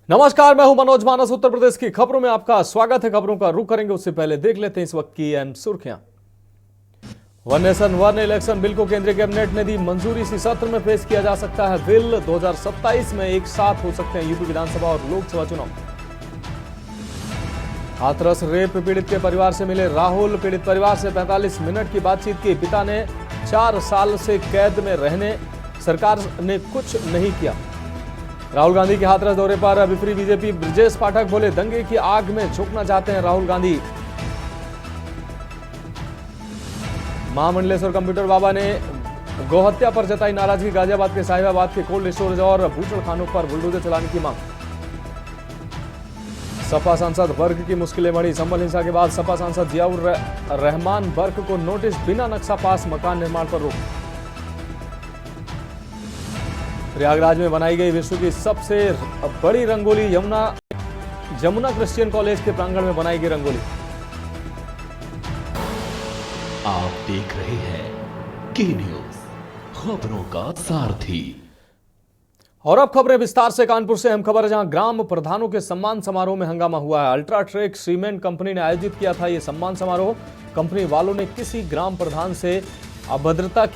नमस्कार, मैं हूं मनोज मानस। उत्तर प्रदेश की खबरों में आपका स्वागत है। खबरों का रुख करेंगे उससे पहले देख लेते हैं इस वक्त की अहम सुर्खियां। One nation one election bill को केंद्रीय कैबिनेट ने दी मंजूरी। इसी सत्र में पेश किया जा सकता है बिल। 2027 में एक साथ हो सकते हैं यूपी विधानसभा और लोकसभा चुनाव। हाथरस रेप पीड़ित के परिवार से मिले राहुल। पीड़ित परिवार से 45 मिनट की बातचीत की। पिता ने 4 साल से कैद में रहने सरकार ने कुछ नहीं किया। राहुल गांधी के हाथरस दौरे पर बिफरी बीजेपी। ब्रजेश पाठक बोले, दंगे की आग में झुकना चाहते हैं राहुल गांधी। महामंडलेश्वर कंप्यूटर बाबा ने गोहत्या पर जताई नाराजगी। गाजियाबाद के साहिबाबाद के कोल्ड स्टोरेज और बूचड़खानों पर बुलडोजर चलाने की मांग। सपा सांसद वर्ग की मुश्किलें बढ़ी। संभल हिंसा के बाद सपा सांसद जियाउर रहमान वर्ग को नोटिस। बिना नक्शा पास मकान निर्माण पर रोक। प्रयागराज में बनाई गई विश्व की सबसे बड़ी रंगोली। जमुना क्रिश्चियन कॉलेज के प्रांगण में बनाई गई रंगोली। आप देख रहे हैं की न्यूज, खबरों का सारथी। और अब खबरें विस्तार से। कानपुर से अहम खबर है, जहां ग्राम प्रधानों के सम्मान समारोह में हंगामा हुआ है। अल्ट्राटेक सीमेंट कंपनी ने आयोजित किया था यह सम्मान समारोह। कंपनी वालों ने किसी ग्राम प्रधान से अभद्रता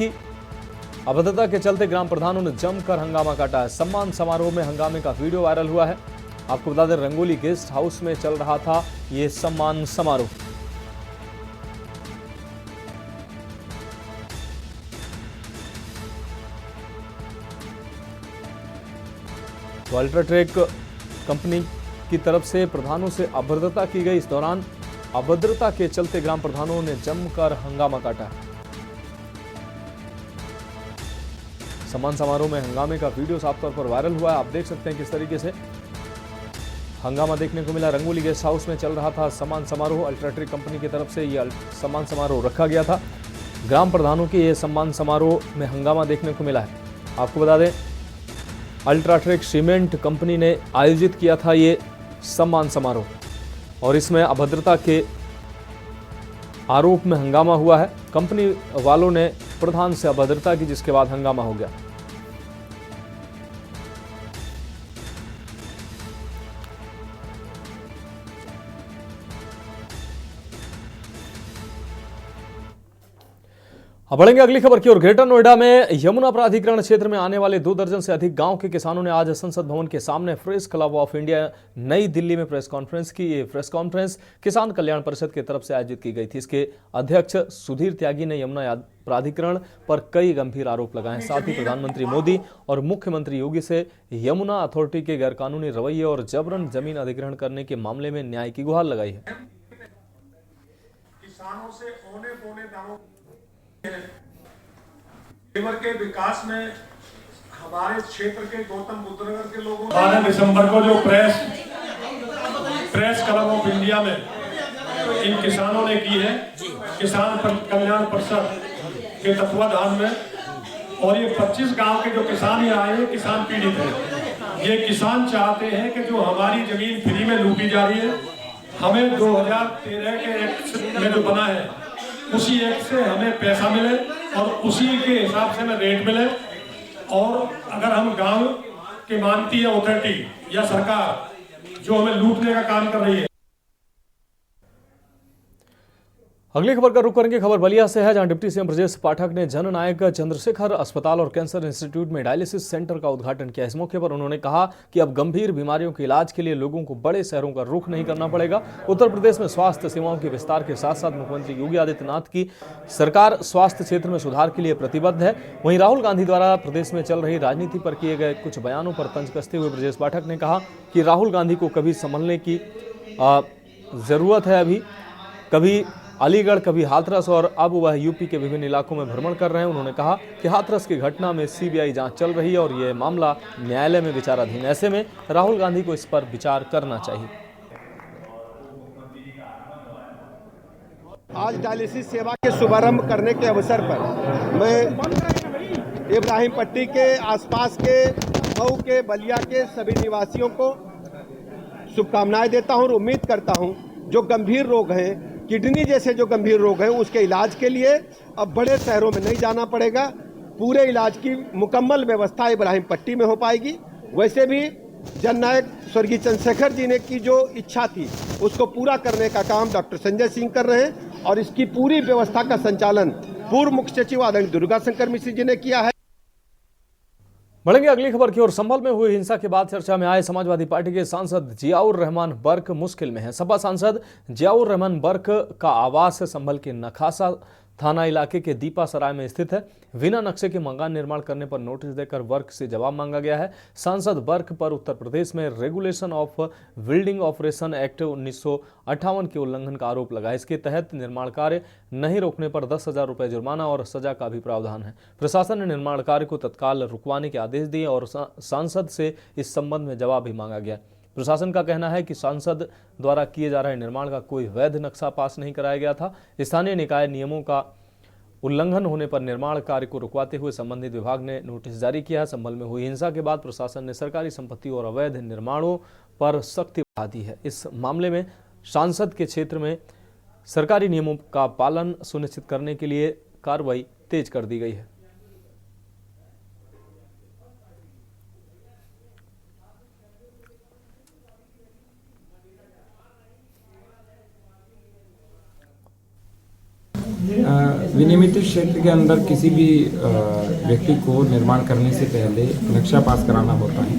के चलते ग्राम प्रधानों ने जमकर हंगामा काटा है। सम्मान समारोह में हंगामे का वीडियो वायरल हुआ है। आपको बता दें, रंगोली गेस्ट हाउस में चल रहा था यह सम्मान समारोह। तो अल्ट्राटेक कंपनी की तरफ से प्रधानों से अभद्रता की गई। इस दौरान अभद्रता के चलते ग्राम प्रधानों ने जमकर हंगामा काटा। सम्मान समारोह में हंगामे का वीडियो साफ तौर पर वायरल हुआ है। आप देख सकते हैं किस तरीके से हंगामा देखने को मिला। रंगोली गेस्ट हाउस में चल रहा था सम्मान समारोह। अल्ट्राटेक कंपनी की तरफ से यह सम्मान समारोह रखा गया था। ग्राम प्रधानों के यह सम्मान समारोह में हंगामा देखने को मिला है। आपको बता दें, अल्ट्राटेक सीमेंट कंपनी ने आयोजित किया था ये सम्मान समारोह और इसमें अभद्रता के आरोप में हंगामा हुआ है। कंपनी वालों ने प्रधान से अभद्रता की, जिसके बाद हंगामा हो गया। अब बढ़ेंगे अगली खबर की ओर। ग्रेटर नोएडा में यमुना प्राधिकरण क्षेत्र में आने वाले 2 दर्जन से अधिक गांव के किसानों ने आज संसद भवन के सामने प्रेस क्लब ऑफ इंडिया नई दिल्ली में प्रेस कॉन्फ्रेंस की। ये प्रेस कॉन्फ्रेंस किसान कल्याण परिषद की तरफ से आयोजित की गई थी। इसके अध्यक्ष सुधीर त्यागी ने यमुना प्राधिकरण पर कई गंभीर आरोप लगाए। साथ ही प्रधानमंत्री मोदी और मुख्यमंत्री योगी से यमुना अथॉरिटी के गैरकानूनी रवैये और जबरन जमीन अधिग्रहण करने के मामले में न्याय की गुहार लगाई है। किसानों से औने पौने दामों के विकास में हमारे क्षेत्र के गौतम बुद्ध नगर के लोगों 12 दिसंबर को जो प्रेस क्लब ऑफ इंडिया में इन किसानों ने की है, किसान कल्याण परिषद के तत्वाधान में, और ये 25 गांव के जो किसान यहाँ आए, किसान पीड़ित हैं। ये किसान चाहते हैं कि जो हमारी जमीन फ्री में लूटी जा रही है, हमें 2013 के एक्ट में जो बना है उसी एक्ट से हमें पैसा मिले और उसी के हिसाब से हमें रेट मिले। और अगर हम गांव के मानती है अथॉरिटी या सरकार जो हमें लूटने का काम कर रही है। अगली खबर का रुख करेंगे। खबर बलिया से है, जहां डिप्टी सीएम ब्रजेश पाठक ने जननायक चंद्रशेखर अस्पताल और कैंसर इंस्टीट्यूट में डायलिसिस सेंटर का उद्घाटन किया। इस मौके पर उन्होंने कहा कि अब गंभीर बीमारियों के इलाज के लिए लोगों को बड़े शहरों का रुख नहीं करना पड़ेगा। उत्तर प्रदेश में स्वास्थ्य सेवाओं के विस्तार के साथ साथ मुख्यमंत्री योगी आदित्यनाथ की सरकार स्वास्थ्य क्षेत्र में सुधार के लिए प्रतिबद्ध है। वहीं राहुल गांधी द्वारा प्रदेश में चल रही राजनीति पर किए गए कुछ बयानों पर तंज कसते हुए ब्रजेश पाठक ने कहा कि राहुल गांधी को कभी संभलने की जरूरत है। अभी कभी अलीगढ़, कभी हाथरस और अब वह यूपी के विभिन्न इलाकों में भ्रमण कर रहे हैं। उन्होंने कहा कि हाथरस की घटना में सीबीआई जांच चल रही है और यह मामला न्यायालय में विचाराधीन। ऐसे में राहुल गांधी को इस पर विचार करना चाहिए। आज डायलिसिस सेवा के शुभारंभ करने के अवसर पर मैं इब्राहिम पट्टी के आसपास के मऊ के बलिया के सभी निवासियों को शुभकामनाएं देता हूं और उम्मीद करता हूं जो गंभीर रोग हैं, किडनी जैसे जो गंभीर रोग हैं, उसके इलाज के लिए अब बड़े शहरों में नहीं जाना पड़ेगा। पूरे इलाज की मुकम्मल व्यवस्था इब्राहिम पट्टी में हो पाएगी। वैसे भी जननायक स्वर्गीय चंद्रशेखर जी ने की जो इच्छा थी उसको पूरा करने का काम डॉक्टर संजय सिंह कर रहे हैं और इसकी पूरी व्यवस्था का संचालन पूर्व मुख्य सचिव आदरणीय दुर्गा शंकर मिश्र जी ने किया है। बढ़ेंगे अगली खबर की ओर। संभल में हुई हिंसा के बाद चर्चा में आए समाजवादी पार्टी के सांसद जियाउर रहमान बर्क मुश्किल में हैं। सपा सांसद जियाउर रहमान बर्क का आवास संभल के नखासा थाना इलाके के दीपा सराय में स्थित है। बिना नक्शे के मकान निर्माण करने पर नोटिस देकर बर्क से जवाब मांगा गया है। सांसद बर्क पर उत्तर प्रदेश में regulation of building operation act 1958 के उल्लंघन का आरोप लगा। इसके तहत निर्माण कार्य नहीं रोकने पर 10,000 रुपये जुर्माना और सजा का भी प्रावधान है। प्रशासन ने निर्माण कार्य को तत्काल रुकवाने के आदेश दिए और सांसद से इस संबंध में जवाब भी मांगा गया। प्रशासन का कहना है कि सांसद द्वारा किए जा रहे निर्माण का कोई वैध नक्शा पास नहीं कराया गया था। स्थानीय निकाय नियमों का उल्लंघन होने पर निर्माण कार्य को रुकवाते हुए संबंधित विभाग ने नोटिस जारी किया है। संभल में हुई हिंसा के बाद प्रशासन ने सरकारी संपत्ति और अवैध निर्माणों पर सख्ती बढ़ा दी है। इस मामले में सांसद के क्षेत्र में सरकारी नियमों का पालन सुनिश्चित करने के लिए कार्रवाई तेज कर दी गई है। विनियमित क्षेत्र के अंदर किसी भी व्यक्ति को निर्माण करने से पहले नक्शा पास कराना होता है,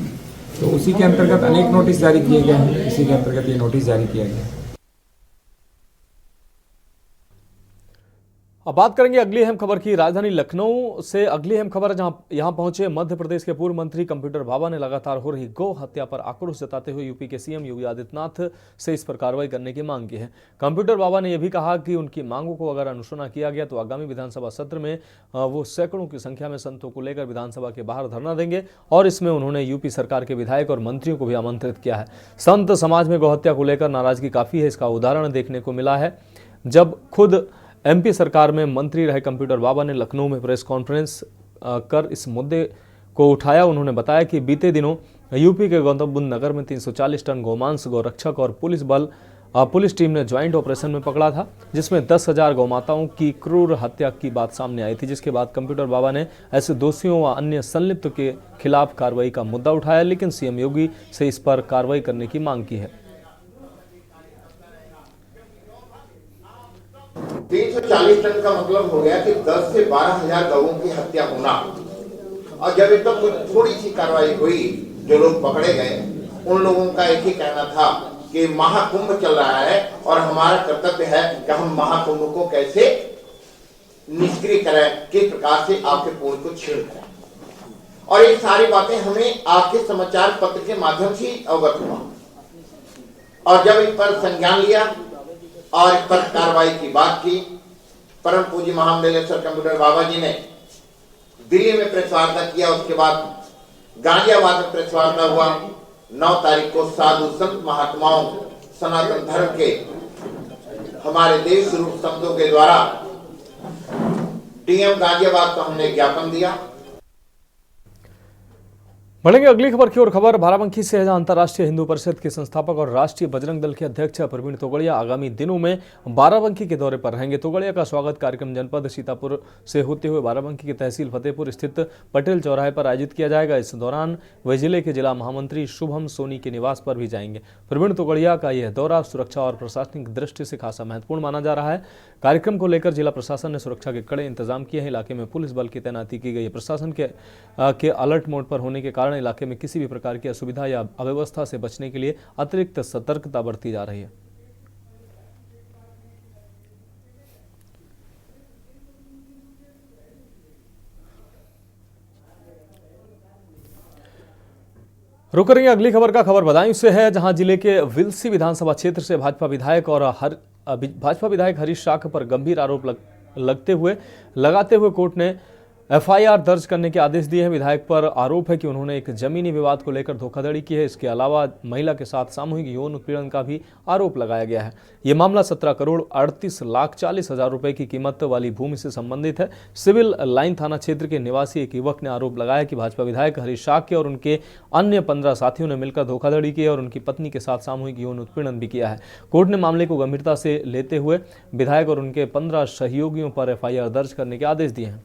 तो उसी के अंतर्गत अनेक नोटिस जारी किए गए हैं। इसी के अंतर्गत ये नोटिस जारी किया गया है। अब बात करेंगे अगली अहम खबर की। राजधानी लखनऊ से अगली अहम खबर यहां पहुंचे मध्य प्रदेश के पूर्व मंत्री कंप्यूटर बाबा ने लगातार हो रही गौ हत्या पर आक्रोश जताते हुए यूपी के सीएम योगी आदित्यनाथ से इस पर कार्रवाई करने की मांग की है। कंप्यूटर बाबा ने यह भी कहा कि उनकी मांगों को अगर अनसुना किया गया तो आगामी विधानसभा सत्र में वो सैकड़ों की संख्या में संतों को लेकर विधानसभा के बाहर धरना देंगे और इसमें उन्होंने यूपी सरकार के विधायक और मंत्रियों को भी आमंत्रित किया है। संत समाज में गौहत्या को लेकर नाराजगी काफी है। इसका उदाहरण देखने को मिला है जब खुद एमपी सरकार में मंत्री रहे कंप्यूटर बाबा ने लखनऊ में प्रेस कॉन्फ्रेंस कर इस मुद्दे को उठाया। उन्होंने बताया कि बीते दिनों यूपी के गौतम बुद्ध नगर में 340 टन गोमांस गौरक्षक और पुलिस टीम ने ज्वाइंट ऑपरेशन में पकड़ा था, जिसमें 10,000 गौमाताओं की क्रूर हत्या की बात सामने आई थी। जिसके बाद कंप्यूटर बाबा ने ऐसे दोषियों व अन्य संलिप्त के खिलाफ कार्रवाई का मुद्दा उठाया, लेकिन सीएम योगी से इस पर कार्रवाई करने की मांग की है। 340 टन का मतलब हो गया कि 10 से 12,000 गौओं की हत्या होना। और जब इतना थोड़ी सी कार्रवाई हुई, जो लोग पकड़े गए, उन लोगों का एक ही कहना था कि महाकुंभ चल रहा है और हमारा कर्तव्य है कि हम महाकुंभ को कैसे निष्क्रिय करें, किस प्रकार से आपके पुण्य को छीन करें। और ये सारी बातें हमें आपके समाचार पत्र के माध्यम से अवगत हुआ और जब इस पर संज्ञान लिया और इस पर कार्रवाई की बात की, परम पूज्य महामंडलेश्वर कंप्यूटर बाबा जी ने दिल्ली में प्रेस वार्ता किया। उसके बाद गाजियाबाद में प्रेस वार्ता हुआ। 9 तारीख को साधु संत महात्माओं सनातन धर्म के हमारे देश रूप संतों के द्वारा डीएम गाजियाबाद को हमने ज्ञापन दिया। बढ़ेंगे अगली खबर की ओर। खबर बाराबंकी से है, जहां अंतर्राष्ट्रीय हिंदू परिषद के संस्थापक और राष्ट्रीय बजरंग दल के अध्यक्ष प्रवीण तोगड़िया आगामी दिनों में बाराबंकी के दौरे पर रहेंगे। तोगड़िया का स्वागत कार्यक्रम जनपद सीतापुर से होते हुए बाराबंकी की तहसील फतेहपुर स्थित पटेल चौराहे पर आयोजित किया जाएगा। इस दौरान वे जिले के जिला महामंत्री शुभम सोनी के निवास पर भी जाएंगे। प्रवीण तोगड़िया का यह दौरा सुरक्षा और प्रशासनिक दृष्टि से खासा महत्वपूर्ण माना जा रहा है। कार्यक्रम को लेकर जिला प्रशासन ने सुरक्षा के कड़े इंतजाम किए हैं। इलाके में पुलिस बल की तैनाती की गई है। प्रशासन के अलर्ट मोड पर होने के कारण इलाके में किसी भी प्रकार की असुविधा या अव्यवस्था से बचने के लिए अतिरिक्त सतर्कता बरती जा रही है। रुक रही है अगली खबर का। खबर बदायूं से है, जहां जिले के विलसी विधानसभा क्षेत्र से भाजपा विधायक हरीश शाख पर गंभीर आरोप लगाते हुए कोर्ट ने एफआईआर दर्ज करने के आदेश दिए हैं। विधायक पर आरोप है कि उन्होंने एक जमीनी विवाद को लेकर धोखाधड़ी की है। इसके अलावा महिला के साथ सामूहिक यौन उत्पीड़न का भी आरोप लगाया गया है। यह मामला 17,38,40,000 रुपए की कीमत वाली भूमि से संबंधित है। सिविल लाइन थाना क्षेत्र के निवासी एक युवक ने आरोप लगाया कि भाजपा विधायक हरीश शाख और उनके अन्य 15 साथियों ने मिलकर धोखाधड़ी की और उनकी पत्नी के साथ सामूहिक यौन उत्पीड़न भी किया है। कोर्ट ने मामले को गंभीरता से लेते हुए विधायक और उनके 15 सहयोगियों पर एफआईआर दर्ज करने के आदेश दिए हैं।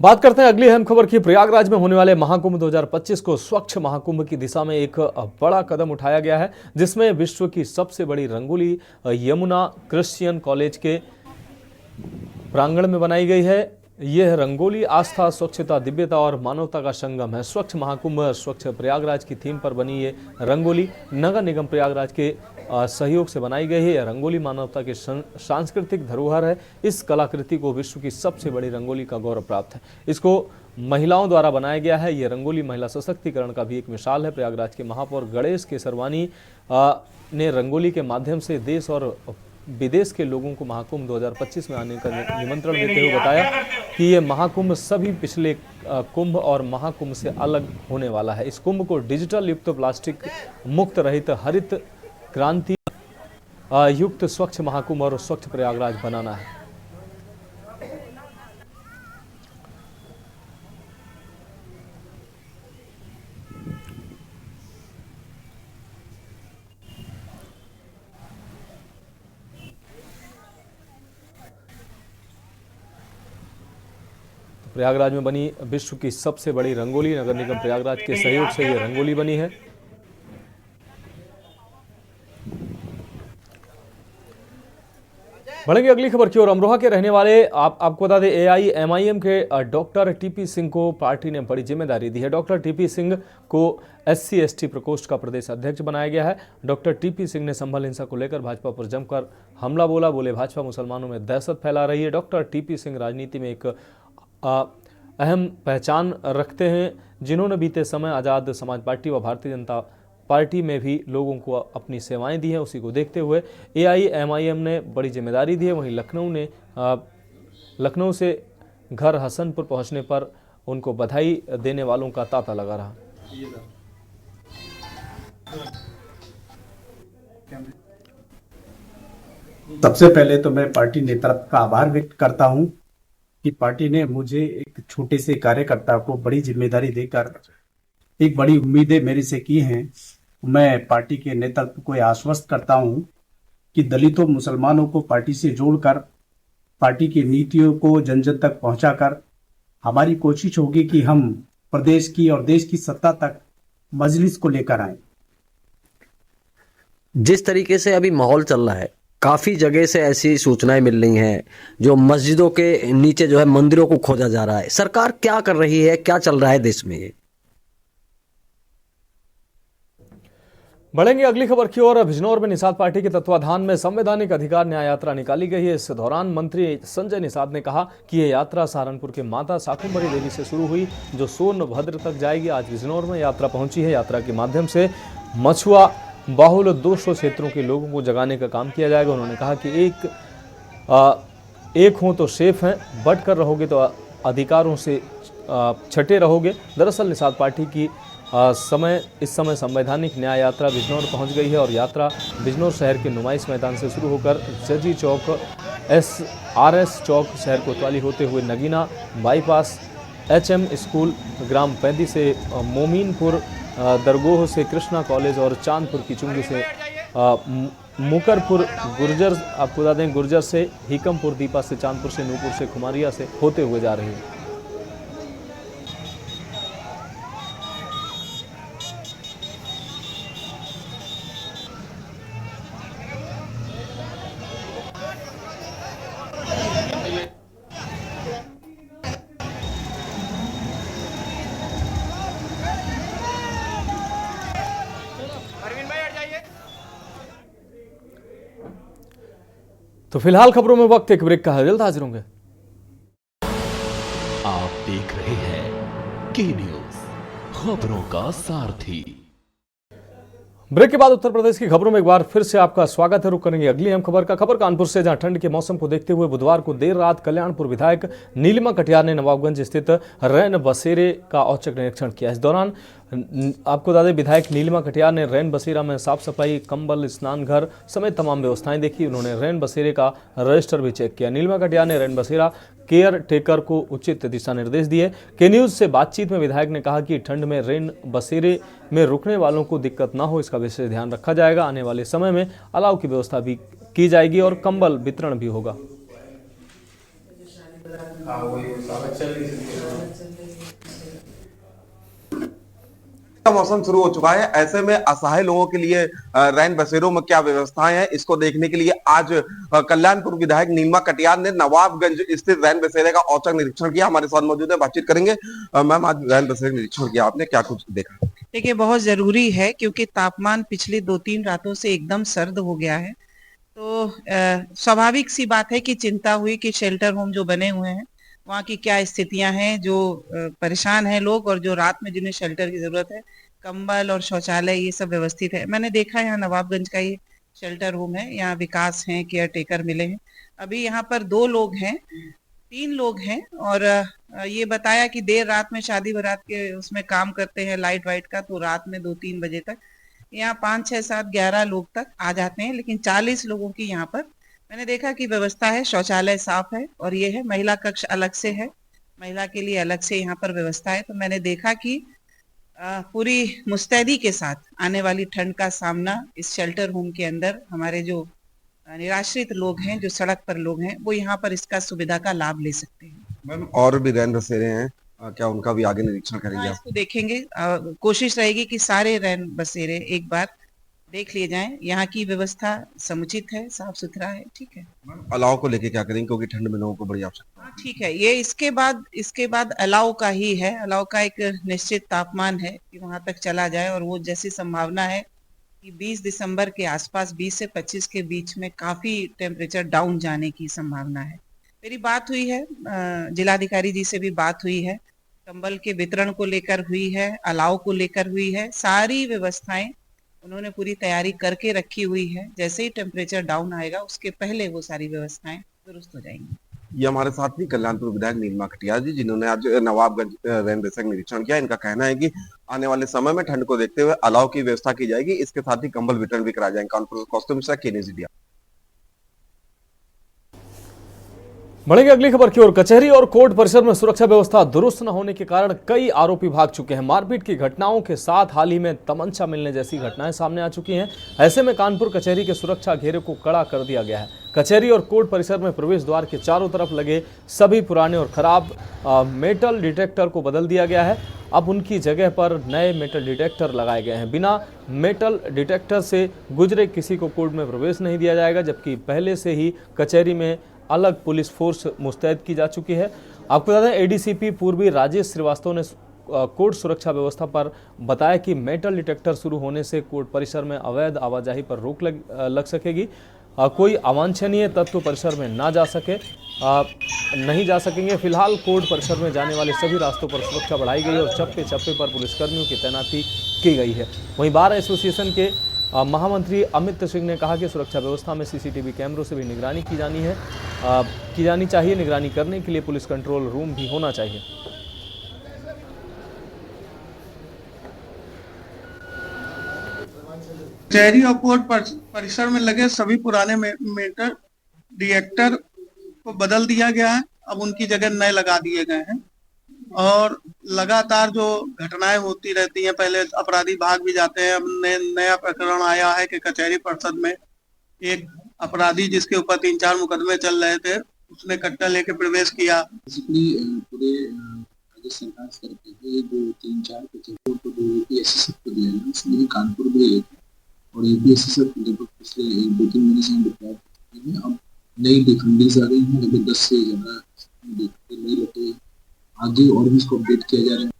बात करते हैं अगली अहम खबर की। प्रयागराज में होने वाले महाकुंभ 2025 को स्वच्छ महाकुंभ की दिशा में एक बड़ा कदम उठाया गया है, जिसमें विश्व की सबसे बड़ी रंगोली यमुना क्रिश्चियन कॉलेज के प्रांगण में बनाई गई है। यह रंगोली आस्था, स्वच्छता, दिव्यता और मानवता का संगम है। स्वच्छ महाकुंभ स्वच्छ प्रयागराज की थीम पर बनी ये रंगोली नगर निगम प्रयागराज के सहयोग से बनाई गई है। यह रंगोली मानवता की सांस्कृतिक धरोहर है। इस कलाकृति को विश्व की सबसे बड़ी रंगोली का गौरव प्राप्त है। इसको महिलाओं द्वारा बनाया गया है। यह रंगोली महिला सशक्तिकरण का भी एक मिसाल है। प्रयागराज के महापौर गणेश केसरवानी ने रंगोली के माध्यम से देश और विदेश के लोगों को महाकुंभ 2025 में आने का निमंत्रण देते हुए बताया कि ये महाकुंभ सभी पिछले कुंभ और महाकुंभ से अलग होने वाला है। इस कुंभ को डिजिटल युक्त, प्लास्टिक मुक्त रहित, हरित क्रांति युक्त स्वच्छ महाकुंभ और स्वच्छ प्रयागराज बनाना है। प्रयागराज में बनी विश्व की सबसे बड़ी रंगोली नगर निगम प्रयागराज के सहयोग से ये रंगोली बनी है। बढ़ेंगे अगली खबर की ओर। अमरोहा के रहने वाले आपको बता दें AIMIM के डॉक्टर TP सिंह को पार्टी ने बड़ी जिम्मेदारी दी है। डॉक्टर TP सिंह को SC ST प्रकोष्ठ का प्रदेश अध्यक्ष बनाया गया है। डॉक्टर TP सिंह ने संभल हिंसा को लेकर भाजपा पर जमकर हमला बोले भाजपा मुसलमानों में दहशत फैला रही है। डॉक्टर TP सिंह राजनीति में एक अहम पहचान रखते हैं, जिन्होंने बीते समय आज़ाद समाज पार्टी व भारतीय जनता पार्टी में भी लोगों को अपनी सेवाएं दी हैं। उसी को देखते हुए AIMIM ने बड़ी जिम्मेदारी दी है। वहीं लखनऊ से घर हसनपुर पहुंचने पर उनको बधाई देने वालों का तांता लगा रहा। सबसे पहले तो मैं पार्टी नेतृत्व का आभार व्यक्त करता हूं कि पार्टी ने मुझे एक छोटे से कार्यकर्ता को बड़ी जिम्मेदारी देकर एक बड़ी उम्मीदें मेरे से की हैं। मैं पार्टी के नेतृत्व को आश्वस्त करता हूं कि दलितों, मुसलमानों को पार्टी से जोड़कर पार्टी की नीतियों को जन जन तक पहुंचाकर हमारी कोशिश होगी कि हम प्रदेश की और देश की सत्ता तक मजलिस को लेकर आए। जिस तरीके से अभी माहौल चल रहा है, काफी जगह से ऐसी सूचनाएं मिल रही हैं जो मस्जिदों के नीचे जो है मंदिरों को खोजा जा रहा है। सरकार क्या कर रही है, क्या चल रहा है देश में? बढ़ेंगे अगली खबर की ओर। बिजनौर में निषाद पार्टी के तत्वाधान में संवैधानिक अधिकार न्याय यात्रा निकाली गई है। इस दौरान मंत्री संजय निषाद ने कहा कि यह यात्रा सहारनपुर के माता शाकुंभरी देवी से शुरू हुई, जो सोनभद्र तक जाएगी। आज बिजनौर में यात्रा पहुंची है। यात्रा के माध्यम से मछुआ बाहुल 200 क्षेत्रों के लोगों को जगाने का काम किया जाएगा। उन्होंने कहा कि एक हो तो सेफ हैं, बट कर रहोगे तो अधिकारों से छटे रहोगे। दरअसल निषाद पार्टी की इस समय संवैधानिक न्याय यात्रा बिजनौर पहुंच गई है और यात्रा बिजनौर शहर के नुमाइश मैदान से शुरू होकर जजी चौक, SRS चौक, शहर कोतवाली होते हुए नगीना बाईपास, HM स्कूल, ग्राम 35 से मोमीनपुर, दरगोह से कृष्णा कॉलेज और चांदपुर की चुंगी से मुकरपुर, गुर्जर आपको बता दें गुर्जर से हिकमपुर, दीपा से चांदपुर से, नूपुर से, खुमारिया से होते हुए जा रही है। तो फिलहाल खबरों में वक्त एक ब्रेक का है, जल्द हाजिर होंगे। आप देख रहे हैं के न्यूज, खबरों का सारथी। ब्रेक के बाद उत्तर प्रदेश की खबरों में एक बार फिर से आपका स्वागत है। रुक करेंगे अगली अहम खबर का। खबर कानपुर से, जहां ठंड के मौसम को देखते हुए बुधवार को देर रात कल्याणपुर विधायक नीलिमा कटियार ने नवाबगंज स्थित रैन बसेरे का औचक निरीक्षण किया। इस दौरान आपको बता दें विधायक नीलिमा कटियार ने रैन बसेरा में साफ सफाई, कंबल, स्नान घर समेत तमाम व्यवस्थाएं देखी। उन्होंने रैन बसेरे का रजिस्टर भी चेक किया। नीलिमा कटियार ने रैन बसेरा केयर टेकर को उचित दिशा निर्देश दिए। के न्यूज से बातचीत में विधायक ने कहा कि ठंड में रैन बसेरे में रुकने वालों को दिक्कत न हो, इसका विशेष ध्यान रखा जाएगा। आने वाले समय में अलाव की व्यवस्था भी की जाएगी और कंबल वितरण भी होगा। का मौसम शुरू हो चुका है। ऐसे में असहाय लोगों के लिए रैन बसेरों में क्या व्यवस्थाएं हैं, इसको देखने के लिए आज कल्याणपुर विधायक नीलिमा कटियार ने नवाबगंज स्थित रैन बसेरे का औचक निरीक्षण किया। हमारे साथ मौजूद है, बातचीत करेंगे। मैम, आज रैन बसेरे निरीक्षण किया आपने, क्या कुछ देखा? देखिए, बहुत जरूरी है क्योंकि तापमान पिछली 2-3 रातों से एकदम सर्द हो गया है। तो स्वाभाविक सी बात है कि चिंता हुई कि शेल्टर होम जो बने हुए हैं वहाँ की क्या स्थितियां हैं, जो परेशान हैं लोग और जो रात में जिन्हें शेल्टर की जरूरत है, कंबल और शौचालय ये सब व्यवस्थित है। मैंने देखा यहाँ नवाबगंज का ये शेल्टर होम है, यहाँ विकास हैं, केयर टेकर मिले हैं। अभी यहाँ पर 2 लोग हैं, 3 लोग हैं और ये बताया कि देर रात में शादी बारात के उसमें काम करते हैं लाइट वाइट का, तो रात में 2-3 बजे तक यहाँ 5, 6, 7, 11 लोग तक आ जाते हैं, लेकिन 40 लोगों की यहाँ पर मैंने देखा कि व्यवस्था है। शौचालय साफ है और ये है, महिला कक्ष अलग से है, महिला के लिए अलग से यहाँ पर व्यवस्था है। तो मैंने देखा कि पूरी मुस्तैदी के साथ आने वाली ठंड का सामना इस शेल्टर होम के अंदर हमारे जो निराश्रित लोग हैं, जो सड़क पर लोग हैं, वो यहाँ पर इसका सुविधा का लाभ ले सकते हैं। मैम, और भी रैन बसेरे हैं, क्या उनका भी आगे निरीक्षण करेंगे? हाँ, इसको देखेंगे। कोशिश रहेगी कि सारे रैन बसेरे एक बार देख लिए जाएं। यहाँ की व्यवस्था समुचित है, साफ सुथरा है, ठीक है। अलाव को लेके क्या करेंगे, क्योंकि ठंड में लोगों को बड़ी आवश्यकता है? ठीक है, ये इसके बाद अलाव का ही है। अलाव का एक निश्चित तापमान है कि वहां तक चला जाए और वो जैसी संभावना है कि 20 दिसंबर के आसपास 20 से 25 के बीच में काफी टेम्परेचर डाउन जाने की संभावना है। मेरी बात हुई है, जिलाधिकारी जी से भी बात हुई है, कंबल के वितरण को लेकर हुई है, अलाव को लेकर हुई है। सारी व्यवस्थाएं उन्होंने पूरी तैयारी करके रखी हुई है। जैसे ही टेम्परेचर डाउन आएगा उसके पहले वो सारी व्यवस्थाएं दुरुस्त हो जाएंगी। ये हमारे साथ भी कल्याणपुर विधायक नीलिमा कटियार जी, जिन्होंने आज नवाबगंज रैन बसेरे का निरीक्षण किया। इनका कहना है कि आने वाले समय में ठंड को देखते हुए अलाव की व्यवस्था की जाएगी, इसके साथ ही कंबल वितरण भी कराए जाएंगे। कानपुर कौस्तुभ मिश्रा, के न्यूज़ इंडिया। बढ़ेंगे अगली खबर की ओर। कचहरी और कोर्ट परिसर में सुरक्षा व्यवस्था दुरुस्त न होने के कारण कई आरोपी भाग चुके हैं। मारपीट की घटनाओं के साथ हाल ही में तमंचा मिलने जैसी घटनाएं सामने आ चुकी हैं। ऐसे में कानपुर कचहरी के सुरक्षा घेरे को कड़ा कर दिया गया है। कचहरी और कोर्ट परिसर में प्रवेश द्वार के चारों तरफ लगे सभी पुराने और खराब मेटल डिटेक्टर को बदल दिया गया है। अब उनकी जगह पर नए मेटल डिटेक्टर लगाए गए हैं। बिना मेटल डिटेक्टर से गुजरे किसी को कोर्ट में प्रवेश नहीं दिया जाएगा, जबकि पहले से ही कचहरी में अलग पुलिस फोर्स मुस्तैद की जा चुकी है। आपको बता दें, एडीसीपी पूर्वी राजेश श्रीवास्तव ने कोर्ट सुरक्षा व्यवस्था पर बताया कि मेटल डिटेक्टर शुरू होने से कोर्ट परिसर में अवैध आवाजाही पर रोक लग सकेगी। कोई अवांछनीय तत्व परिसर में नहीं जा सकेंगे। फिलहाल कोर्ट परिसर में जाने वाले सभी रास्तों पर सुरक्षा बढ़ाई गई और चप्पे चप्पे पर पुलिसकर्मियों की तैनाती की गई है। वहीं बार एसोसिएशन के महामंत्री अमित सिंह ने कहा कि सुरक्षा व्यवस्था में सीसीटीवी कैमरों से भी निगरानी की जानी चाहिए। निगरानी करने के लिए पुलिस कंट्रोल रूम भी होना चाहिए। कचहरी और कोर्ट परिसर में लगे सभी पुराने मेटल डिटेक्टर को बदल दिया गया है। अब उनकी जगह नए लगा दिए गए हैं और लगातार जो घटनाएं होती रहती हैं, पहले अपराधी भाग भी जाते हैं। अब नया प्रकरण आया है कि कचहरी परिषद में एक अपराधी जिसके ऊपर 3-4 मुकदमे चल रहे थे, उसने कट्टा लेके प्रवेश किया। पूरे सरकार करते थे जो 3-4 कचहरियों को जो यूपीएससी सब को दिया है, उसमें कानपुर में एक और यूपीएससी सब लगभग पिछले 2-3 महीने से हम डिप्लॉय करते हैं। अब नई डिफेंडिंग्स आ रही हैं, लगभग 10 से ज्यादा नई लगे, आगे और भी इसको अपडेट किया जा रहा है।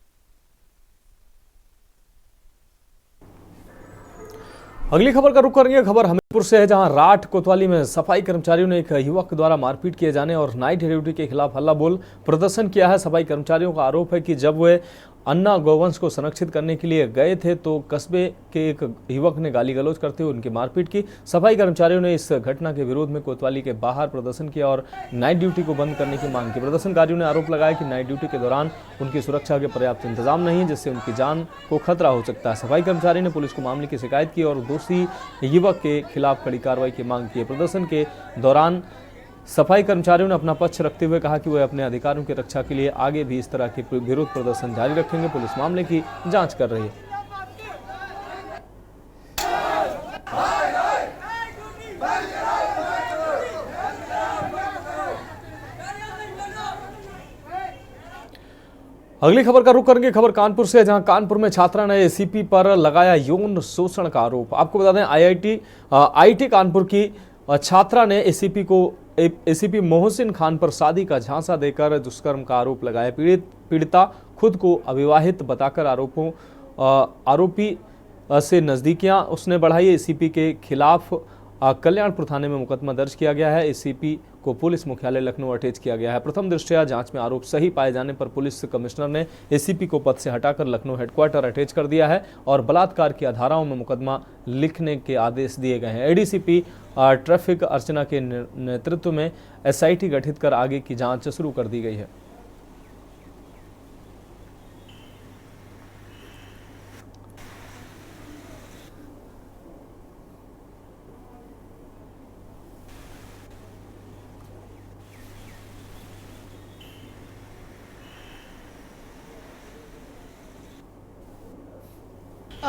अगली खबर का रुख करेंगे। खबर हमीरपुर से है, जहां राठ कोतवाली में सफाई कर्मचारियों ने एक युवक द्वारा मारपीट किए जाने और नाइट ड्यूटी के खिलाफ हल्ला बोल प्रदर्शन किया है। सफाई कर्मचारियों का आरोप है कि जब वे अन्ना गौवंश को संरक्षित करने के लिए गए थे तो कस्बे के एक युवक ने गाली गलौज करते हुए उनकी मारपीट की। सफाई कर्मचारियों ने इस घटना के विरोध में कोतवाली के बाहर प्रदर्शन किया और नाइट ड्यूटी को बंद करने की मांग की। प्रदर्शनकारियों ने आरोप लगाया कि नाइट ड्यूटी के दौरान उनकी सुरक्षा के पर्याप्त इंतजाम नहीं है, जिससे उनकी जान को खतरा हो सकता है। सफाई कर्मचारी ने पुलिस को मामले की शिकायत की और दोषी युवक के खिलाफ कड़ी कार्रवाई की मांग की। प्रदर्शन के दौरान सफाई कर्मचारियों ने अपना पक्ष रखते हुए कहा कि वे अपने अधिकारों की रक्षा के लिए आगे भी इस तरह के विरोध प्रदर्शन जारी रखेंगे। पुलिस मामले की जांच कर रही है। अगली खबर का रुख करेंगे। खबर कानपुर से, जहां कानपुर में छात्रा ने एसीपी पर लगाया यौन शोषण का आरोप। आपको बता दें, आईआईटी कानपुर की छात्रा ने एसीपी मोहसिन खान पर शादी का झांसा देकर दुष्कर्म का आरोप लगाया। पीड़िता खुद को अविवाहित बताकर आरोपी से नजदीकियां उसने बढ़ाई। एसीपी के खिलाफ कल्याणपुर थाने में मुकदमा दर्ज किया गया है। एसीपी को पुलिस मुख्यालय लखनऊ अटैच किया गया है। प्रथम दृष्टया जांच में आरोप सही पाए जाने पर पुलिस कमिश्नर ने एसीपी को पद से हटाकर लखनऊ हेडक्वार्टर अटैच कर दिया है और बलात्कार की धाराओं में मुकदमा लिखने के आदेश दिए गए हैं। एडीसीपी ट्रैफिक अर्चना के नेतृत्व में एसआईटी गठित कर आगे की जांच शुरू कर दी गई है।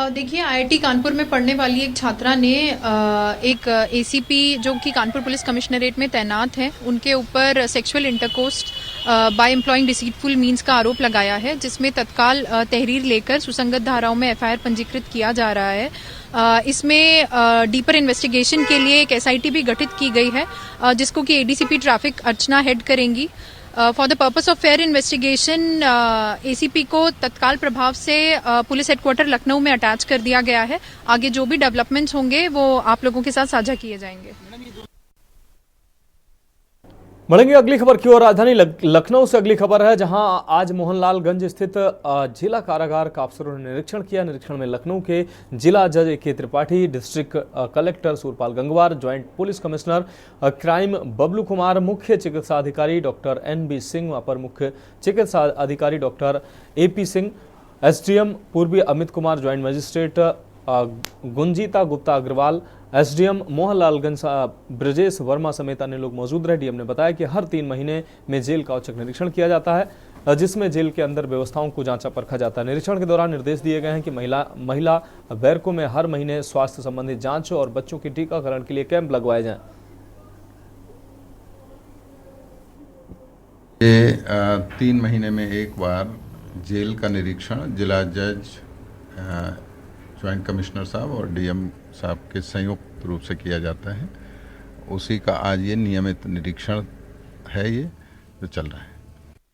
देखिए, आईआईटी कानपुर में पढ़ने वाली एक छात्रा ने एक एसीपी जो कि कानपुर पुलिस कमिश्नरेट में तैनात है, उनके ऊपर sexual intercourse by employing deceitful means का आरोप लगाया है, जिसमें तत्काल तहरीर लेकर सुसंगत धाराओं में एफआईआर पंजीकृत किया जा रहा है। इसमें डीपर इन्वेस्टिगेशन के लिए एक एसआईटी भी गठित की गई है, जिसको कि एडीसीपी ट्रैफिक अर्चना हेड करेंगी। For the purpose of fair investigation ACP को तत्काल प्रभाव से पुलिस हेडक्वार्टर लखनऊ में अटैच कर दिया गया है। आगे जो भी डेवलपमेंट्स होंगे वो आप लोगों के साथ साझा किए जाएंगे। बढ़ेंगे अगली खबर की ओर। राजधानी लखनऊ से अगली खबर है, जहां आज मोहनलालगंज स्थित जिला कारागार का अफसरों ने निरीक्षण किया। निरीक्षण में लखनऊ के जिला जज A K. Tripathi, district collector Surpal Gangwar, joint police commissioner crime Bablu Kumar, मुख्य चिकित्सा अधिकारी डॉक्टर एन.बी. सिंह, अपर मुख्य चिकित्सा अधिकारी डॉक्टर ए.पी. सिंह, एसडीएम पूर्वी Amit Kumar, joint magistrate Gunjita Gupta Agarwal, SDM Mohanlalganj Brajesh Verma समेत अन्य लोग मौजूद रहे। डीएम ने बताया कि हर 3 महीने में जेल का औचक निरीक्षण किया जाता है, जिसमें जेल के अंदर व्यवस्थाओं को जांचा परखा जाता है। निरीक्षण के दौरान निर्देश दिए गए हैं कि महिला बैरकों में हर महीने स्वास्थ्य संबंधित जांच और बच्चों के टीकाकरण के लिए कैंप लगवाए जाएं। ये 3 महीने में एक बार जेल का निरीक्षण जिला जज, ज्वाइंट कमिश्नर साहब और डीएम साहब के संयुक्त रूप से किया जाता है। उसी का आज ये नियमित निरीक्षण है, ये जो चल रहा है।